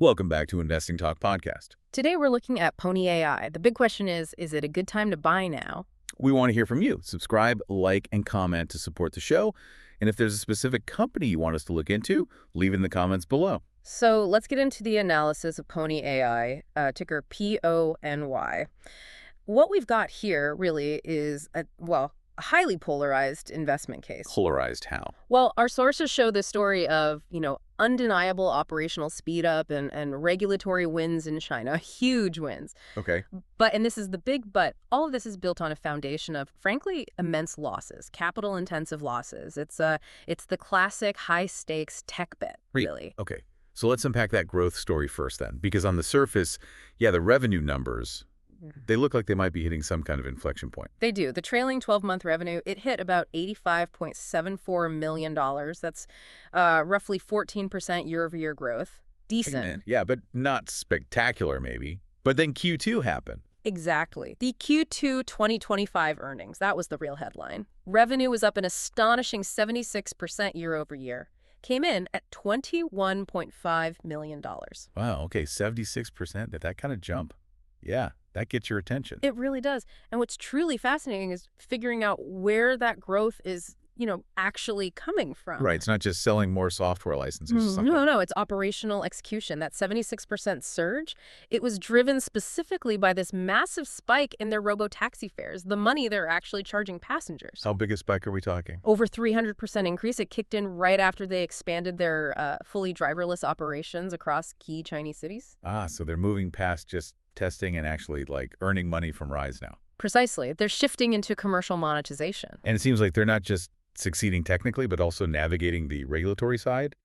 Welcome back to Investing Talk Podcast. Today we're looking at Pony AI. The big question is it a good time to buy now? We want to hear from you. Subscribe, like, and comment to support the show. And if there's a specific company you want us to look into, leave it in the comments below. So let's get into the analysis of Pony AI, ticker PONY. What we've got here really is a highly polarized investment case. Polarized how? Well, our sources show the story of, undeniable operational speed up and regulatory wins in China, huge wins. Okay. And this is the big but, all of this is built on a foundation of, frankly, immense losses, capital-intensive losses. It's the classic high-stakes tech bet, really. Okay. So let's unpack that growth story first then, because on the surface, the revenue numbers, they look like they might be hitting some kind of inflection point. They do. The trailing 12-month revenue, it hit about $85.74 million. That's roughly 14% year-over-year growth. Decent. Yeah, but not spectacular maybe. But then Q2 happened. Exactly. The Q2 2025 earnings, that was the real headline. Revenue was up an astonishing 76% year-over-year. Came in at $21.5 million. Wow, okay, 76%. That kind of jump. Yeah, that gets your attention. It really does. And what's truly fascinating is figuring out where that growth is, actually coming from. Right, it's not just selling more software licenses or something. No, it's operational execution. That 76% surge, it was driven specifically by this massive spike in their robo-taxi fares, the money they're actually charging passengers. How big a spike are we talking? Over 300% increase. It kicked in right after they expanded their fully driverless operations across key Chinese cities. So they're moving past just testing and actually earning money from rides now. Precisely. They're shifting into commercial monetization. And it seems like they're not just succeeding technically, but also navigating the regulatory side,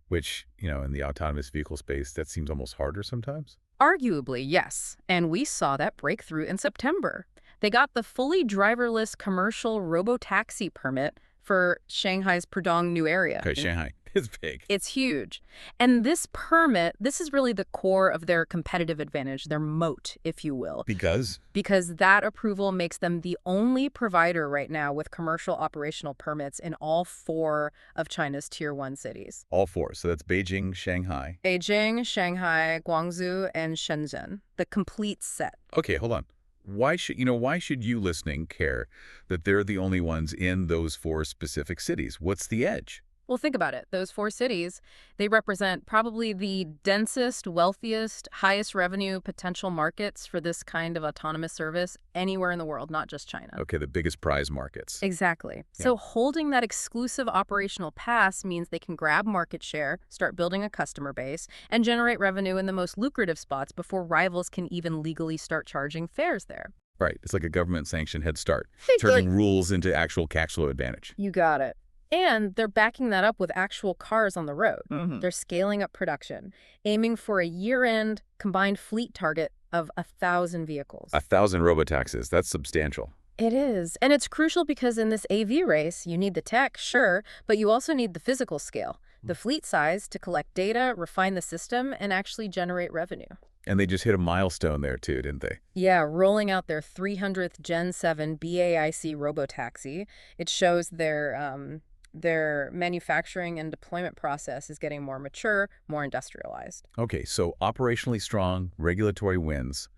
which, in the autonomous vehicle space, that seems almost harder sometimes. Arguably, yes. And we saw that breakthrough in September. They got the fully driverless commercial robo-taxi permit for Shanghai's Pudong new area. Okay, Shanghai. It's big. It's huge. And this permit, this is really the core of their competitive advantage, their moat, if you will. Because? Because that approval makes them the only provider right now with commercial operational permits in all 4 of China's Tier 1 cities. All 4. So that's Beijing, Shanghai. Beijing, Shanghai, Guangzhou, and Shenzhen. The complete set. Okay, hold on. Why should you listening care that they're the only ones in those 4 specific cities? What's the edge? Well, think about it. Those 4 cities, they represent probably the densest, wealthiest, highest revenue potential markets for this kind of autonomous service anywhere in the world, not just China. Okay, the biggest prize markets. Exactly. Yeah. So holding that exclusive operational pass means they can grab market share, start building a customer base, and generate revenue in the most lucrative spots before rivals can even legally start charging fares there. Right. It's like a government-sanctioned head start, turning rules into actual cash flow advantage. You got it. And they're backing that up with actual cars on the road. Mm-hmm. They're scaling up production, aiming for a year-end combined fleet target of 1,000 vehicles. 1,000 robotaxis. That's substantial. It is. And it's crucial because in this AV race, you need the tech, sure, but you also need the physical scale, the fleet size to collect data, refine the system, and actually generate revenue. And they just hit a milestone there too, didn't they? Yeah, rolling out their 300th Gen 7 BAIC robotaxi. It shows their manufacturing and deployment process is getting more mature, more industrialized. Okay, so operationally strong, regulatory wins.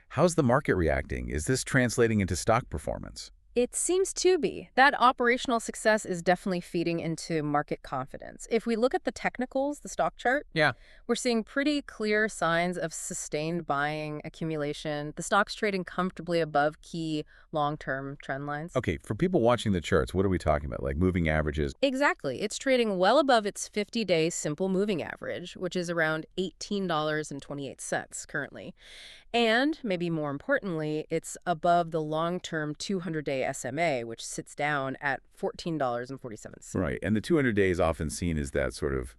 How's the market reacting? Is this translating into stock performance? It seems to be. That operational success is definitely feeding into market confidence. If we look at the technicals, the stock chart, we're seeing pretty clear signs of sustained buying accumulation. The stock's trading comfortably above key long-term trend lines. Okay, for people watching the charts, what are we talking about? Like moving averages? Exactly. It's trading well above its 50-day simple moving average, which is around $18.28 currently. And, maybe more importantly, it's above the long-term 200-day SMA, which sits down at $14.47. Right, and the 200-day is often seen as that sort of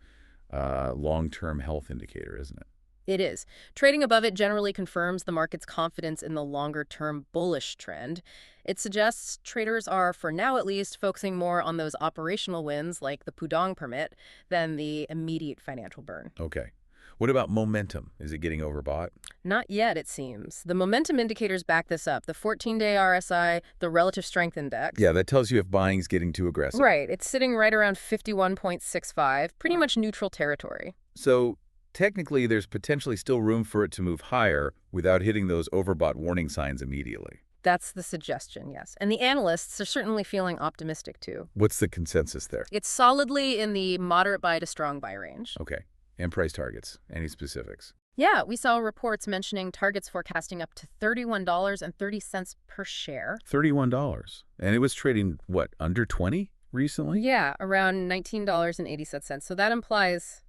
long-term health indicator, isn't it? It is. Trading above it generally confirms the market's confidence in the longer-term bullish trend. It suggests traders are, for now at least, focusing more on those operational wins, like the Pudong permit, than the immediate financial burn. Okay. What about momentum? Is it getting overbought? Not yet, it seems. The momentum indicators back this up. The 14-day RSI, the relative strength index. Yeah, that tells you if buying's getting too aggressive. Right. It's sitting right around 51.65, pretty much neutral territory. So technically there's potentially still room for it to move higher without hitting those overbought warning signs immediately. That's the suggestion, yes. And the analysts are certainly feeling optimistic, too. What's the consensus there? It's solidly in the moderate buy to strong buy range. Okay. And price targets. Any specifics? Yeah, we saw reports mentioning targets forecasting up to $31.30 per share. $31. And it was trading, what, under 20 recently? Yeah, around $19.87. So that implies,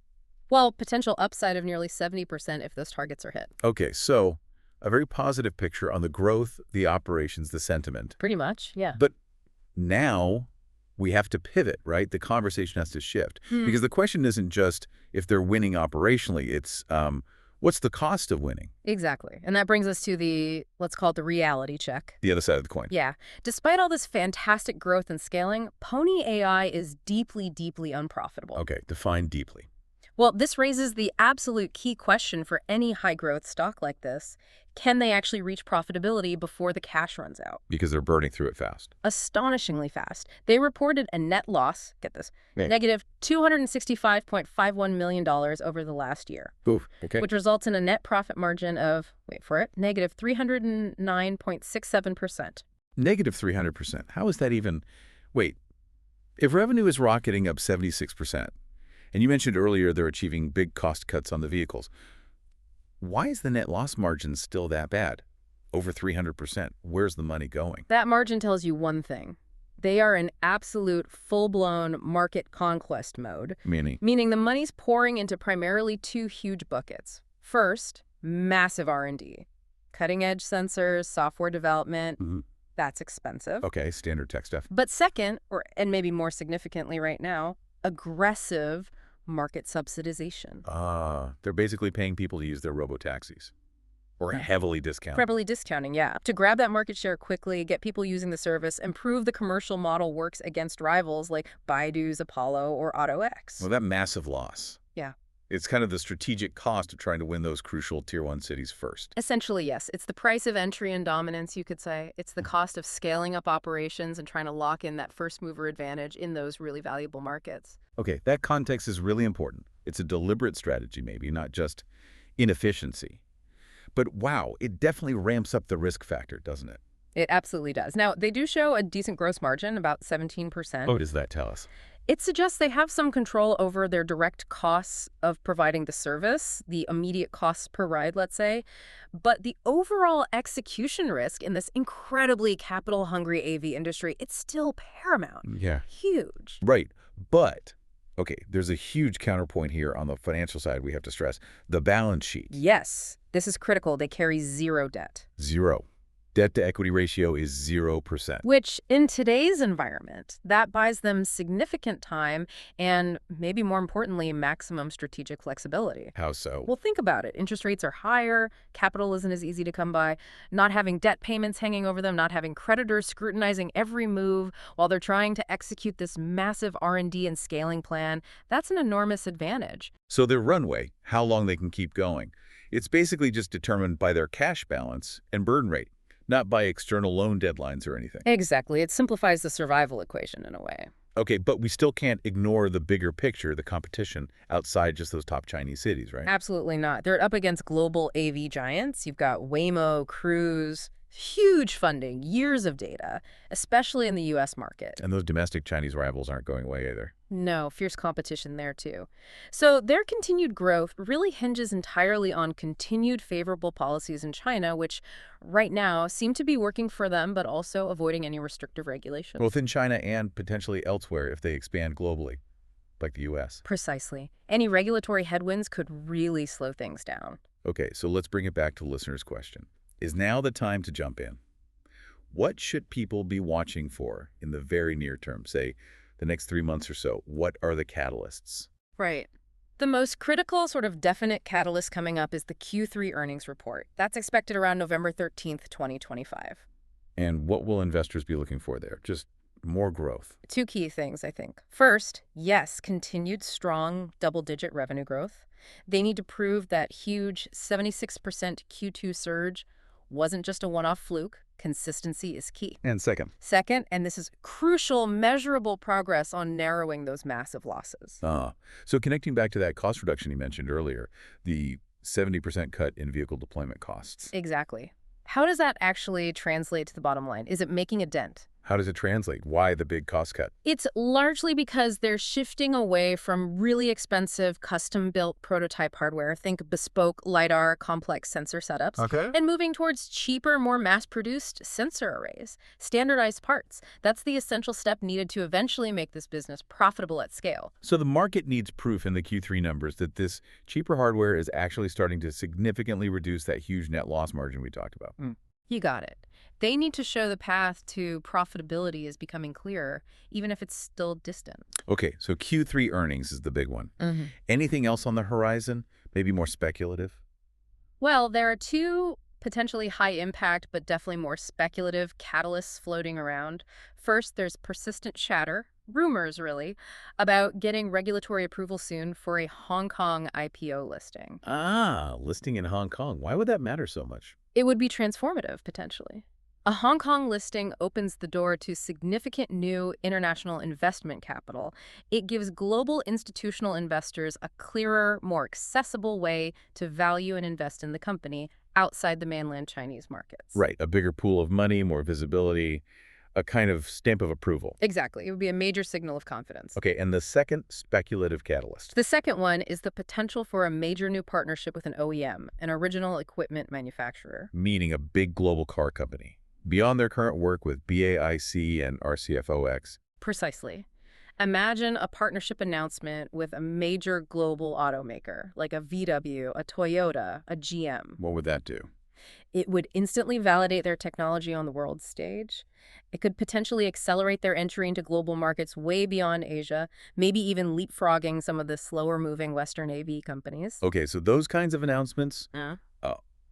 well, potential upside of nearly 70% if those targets are hit. Okay, so a very positive picture on the growth, the operations, the sentiment. Pretty much, yeah. But now we have to pivot, right? The conversation has to shift. Because the question isn't just if they're winning operationally, it's what's the cost of winning? Exactly. And that brings us to the, let's call it the reality check. The other side of the coin. Yeah. Despite all this fantastic growth and scaling, Pony AI is deeply, deeply unprofitable. Okay, define deeply. Well, this raises the absolute key question for any high-growth stock like this. Can they actually reach profitability before the cash runs out? Because they're burning through it fast. Astonishingly fast. They reported a net loss, get this, Yeah. negative $265.51 million over the last year, Oof, okay. which results in a net profit margin of, wait for it, negative 309.67%. Negative 300%. How is that even? Wait, if revenue is rocketing up 76%, and you mentioned earlier they're achieving big cost cuts on the vehicles, why is the net loss margin still that bad? Over 300%. Where's the money going? That margin tells you one thing. They are in absolute full-blown market conquest mode. Meaning the money's pouring into primarily two huge buckets. First, massive R&D. Cutting-edge sensors, software development. That's expensive. Okay, standard tech stuff. But second, and maybe more significantly right now, aggressive market subsidization. They're basically paying people to use their robo-taxis. Or heavily discounted. Heavily discounting, yeah. To grab that market share quickly, get people using the service, and prove the commercial model works against rivals like Baidu's Apollo or AutoX. Well, that massive loss. Yeah. It's kind of the strategic cost of trying to win those crucial Tier 1 cities first. Essentially, yes. It's the price of entry and dominance, you could say. It's the cost of scaling up operations and trying to lock in that first-mover advantage in those really valuable markets. Okay, that context is really important. It's a deliberate strategy, maybe, not just inefficiency. But wow, it definitely ramps up the risk factor, doesn't it? It absolutely does. Now, they do show a decent gross margin, about 17%. What does that tell us? It suggests they have some control over their direct costs of providing the service, the immediate costs per ride, let's say. But the overall execution risk in this incredibly capital-hungry AV industry, it's still paramount. Yeah. Huge. Right. But, okay, there's a huge counterpoint here on the financial side we have to stress. The balance sheet. Yes. This is critical. They carry zero debt. Zero. Debt-to-equity ratio is 0%. Which, in today's environment, that buys them significant time and, maybe more importantly, maximum strategic flexibility. How so? Well, think about it. Interest rates are higher, capital isn't as easy to come by, not having debt payments hanging over them, not having creditors scrutinizing every move while they're trying to execute this massive R&D and scaling plan, that's an enormous advantage. So their runway, how long they can keep going, it's basically just determined by their cash balance and burn rate. Not by external loan deadlines or anything. Exactly. It simplifies the survival equation in a way. Okay, but we still can't ignore the bigger picture, the competition outside just those top Chinese cities, right? Absolutely not. They're up against global AV giants. You've got Waymo, Cruise, huge funding, years of data, especially in the U.S. market. And those domestic Chinese rivals aren't going away either. No, fierce competition there too. So their continued growth really hinges entirely on continued favorable policies in China, which right now seem to be working for them, but also avoiding any restrictive regulations. Both in China and potentially elsewhere if they expand globally, like the U.S. Precisely. Any regulatory headwinds could really slow things down. Okay, so let's bring it back to listeners' question. Is now the time to jump in? What should people be watching for in the very near term, say, the next 3 months or so? What are the catalysts? Right. The most critical sort of definite catalyst coming up is the Q3 earnings report. That's expected around November 13th, 2025. And what will investors be looking for there? Just more growth. Two key things, I think. First, yes, continued strong double-digit revenue growth. They need to prove that huge 76% Q2 surge wasn't just a one-off fluke, Consistency is key. And second? Second, and this is crucial, measurable progress on narrowing those massive losses. So connecting back to that cost reduction you mentioned earlier, the 70% cut in vehicle deployment costs. Exactly. How does that actually translate to the bottom line? Is it making a dent? How does it translate? Why the big cost cut? It's largely because they're shifting away from really expensive custom-built prototype hardware, think bespoke LiDAR complex sensor setups, and moving towards cheaper, more mass-produced sensor arrays, standardized parts. That's the essential step needed to eventually make this business profitable at scale. So the market needs proof in the Q3 numbers that this cheaper hardware is actually starting to significantly reduce that huge net loss margin we talked about. You got it. They need to show the path to profitability is becoming clearer, even if it's still distant. Okay, so Q3 earnings is the big one. Anything else on the horizon? Maybe more speculative? Well, there are two potentially high impact, but definitely more speculative catalysts floating around. First, there's persistent chatter, rumors really, about getting regulatory approval soon for a Hong Kong IPO listing. Listing in Hong Kong. Why would that matter so much? It would be transformative, potentially. A Hong Kong listing opens the door to significant new international investment capital. It gives global institutional investors a clearer, more accessible way to value and invest in the company outside the mainland Chinese markets. Right, a bigger pool of money, more visibility, a kind of stamp of approval. Exactly. It would be a major signal of confidence. Okay, and the second speculative catalyst? The second one is the potential for a major new partnership with an OEM, an original equipment manufacturer. Meaning a big global car company. Beyond their current work with BAIC and RCFOX. Precisely. Imagine a partnership announcement with a major global automaker, like a VW, a Toyota, a GM. What would that do? It would instantly validate their technology on the world stage. It could potentially accelerate their entry into global markets way beyond Asia, maybe even leapfrogging some of the slower-moving Western AV companies. Okay, so those kinds of announcements,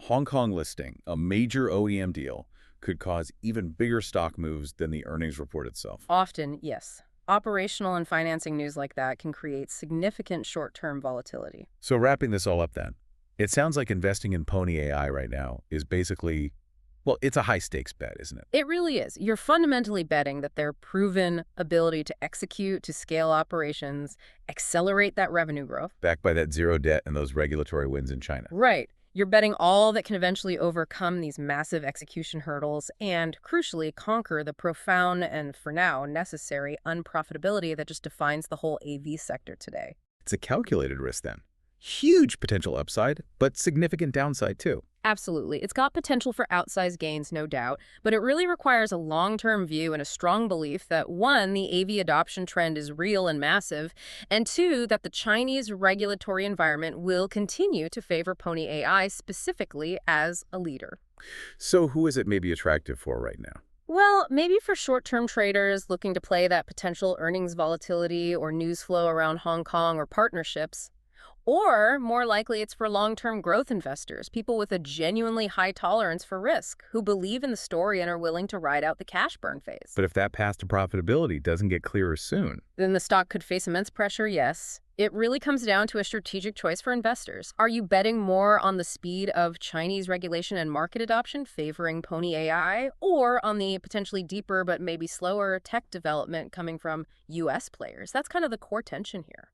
Hong Kong listing, a major OEM deal, could cause even bigger stock moves than the earnings report itself. Often, yes. Operational and financing news like that can create significant short-term volatility. So wrapping this all up then, it sounds like investing in Pony AI right now is basically, well, it's a high-stakes bet, isn't it? It really is. You're fundamentally betting that their proven ability to execute, to scale operations, accelerate that revenue growth. Backed by that zero debt and those regulatory wins in China. Right. You're betting all that can eventually overcome these massive execution hurdles and, crucially, conquer the profound and, for now, necessary unprofitability that just defines the whole AV sector today. It's a calculated risk then. Huge potential upside, but significant downside too. Absolutely. It's got potential for outsized gains, no doubt, but it really requires a long-term view and a strong belief that, one, the AV adoption trend is real and massive, and two, that the Chinese regulatory environment will continue to favor Pony AI specifically as a leader. So who is it maybe attractive for right now? Well, maybe for short-term traders looking to play that potential earnings volatility or news flow around Hong Kong or partnerships. Or, more likely, it's for long-term growth investors, people with a genuinely high tolerance for risk, who believe in the story and are willing to ride out the cash burn phase. But if that path to profitability doesn't get clearer soon, then the stock could face immense pressure, yes. It really comes down to a strategic choice for investors. Are you betting more on the speed of Chinese regulation and market adoption favoring Pony AI, or on the potentially deeper but maybe slower tech development coming from U.S. players? That's kind of the core tension here.